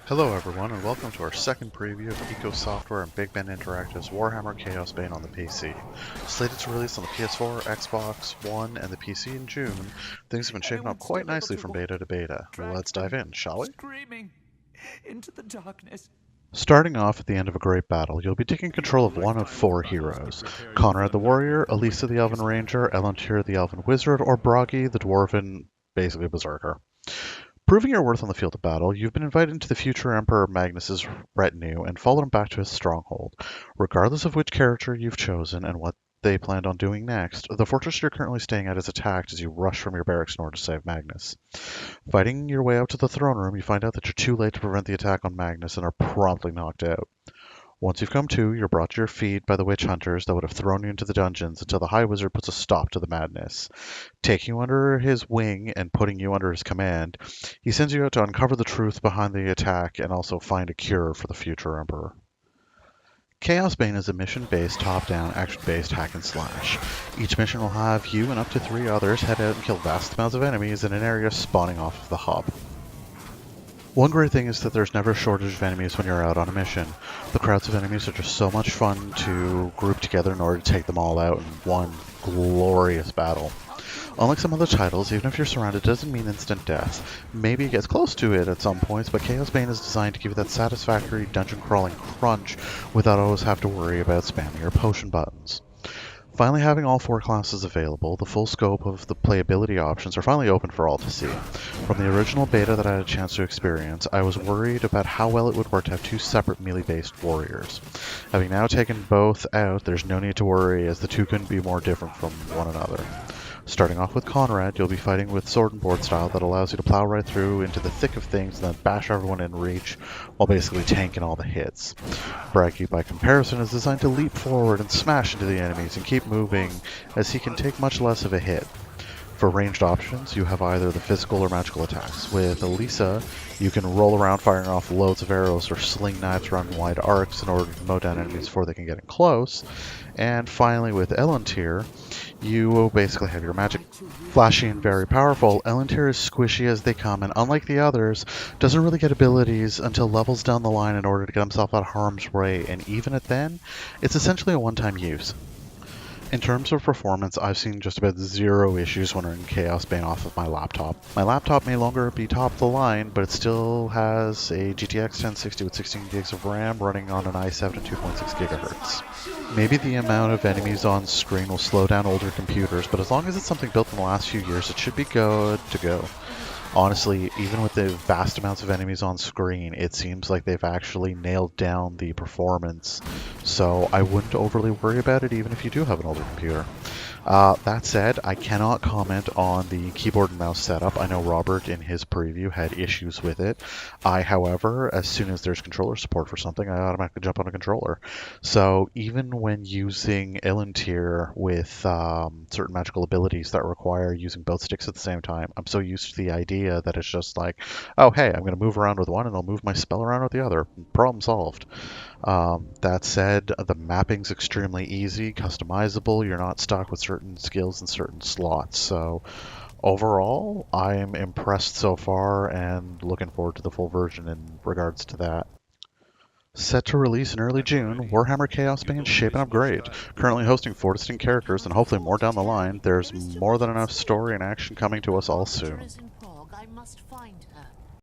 Hello everyone, and welcome to our second preview of Eco Software and BigBen Interactive's Warhammer Chaosbane on the PC. Slated to release on the PS4, Xbox One, and the PC in June, things have been shaping up quite nicely from beta to beta. Let's dive in, shall we? Screaming into the darkness. Starting off at the end of a great battle, you'll be taking control of one of four heroes. Conrad the Warrior, Elisa the Elven Ranger, Elantir the Elven Wizard, or Bragi the Dwarven, basically Berserker. Proving your worth on the field of battle, you've been invited into the future Emperor Magnus's retinue and followed him back to his stronghold. Regardless of which character you've chosen and what they planned on doing next, the fortress you're currently staying at is attacked as you rush from your barracks in order to save Magnus. Fighting your way out to the throne room, you find out that you're too late to prevent the attack on Magnus and are promptly knocked out. Once you've come to, you're brought to your feet by the witch hunters that would have thrown you into the dungeons until the High Wizard puts a stop to the madness. Taking you under his wing and putting you under his command, he sends you out to uncover the truth behind the attack and also find a cure for the future Emperor. Chaosbane is a mission-based, top-down, action-based hack and slash. Each mission will have you and up to 3 others head out and kill vast amounts of enemies in an area spawning off of the hub. One great thing is that there's never a shortage of enemies when you're out on a mission. The crowds of enemies are just so much fun to group together in order to take them all out in one glorious battle. Unlike some other titles, even if you're surrounded doesn't mean instant death. Maybe it gets close to it at some points, but Chaosbane is designed to give you that satisfactory dungeon crawling crunch without always have to worry about spamming your potion buttons. Finally, having all 4 classes available, the full scope of the playability options are finally open for all to see. From the original beta that I had a chance to experience, I was worried about how well it would work to have 2 separate melee-based warriors. Having now taken both out, there's no need to worry as the 2 couldn't be more different from one another. Starting off with Conrad, you'll be fighting with sword and board style that allows you to plow right through into the thick of things and then bash everyone in reach while basically tanking all the hits. Bragi, by comparison, is designed to leap forward and smash into the enemies and keep moving as he can take much less of a hit. For ranged options, you have either the physical or magical attacks. With Elisa, you can roll around firing off loads of arrows or sling knives around wide arcs in order to mow down enemies before they can get in close. And finally, with Elantir, you will basically have your magic. Flashy and very powerful, Elantir is squishy as they come, and unlike the others, doesn't really get abilities until levels down the line in order to get himself out of harm's way, and even at then, it's essentially a one-time use. In terms of performance, I've seen just about 0 issues when running Chaosbane off of my laptop. My laptop may longer be top of the line, but it still has a GTX 1060 with 16 gigs of RAM running on an i7 at 2.6 GHz. Maybe the amount of enemies on screen will slow down older computers, but as long as it's something built in the last few years, it should be good to go. Honestly, even with the vast amounts of enemies on screen, it seems like they've actually nailed down the performance, so I wouldn't overly worry about it even if you do have an older computer. That said, I cannot comment on the keyboard and mouse setup. I know Robert in his preview had issues with it. I, however, as soon as there's controller support for something, I automatically jump on a controller. So even when using Elantir with certain magical abilities that require using both sticks at the same time, I'm so used to the idea that it's just like, oh hey, I'm going to move around with one and I'll move my spell around with the other. Problem solved. That said, the mapping's extremely easy, customizable. You're not stuck with certain skills in certain slots. So overall, I'm impressed so far and looking forward to the full version in regards to that. Set to release in early June, Warhammer Chaosbane is shaping up great. Currently hosting 4 distinct characters and hopefully more down the line. There's more than enough story and action coming to us all soon. I must find her.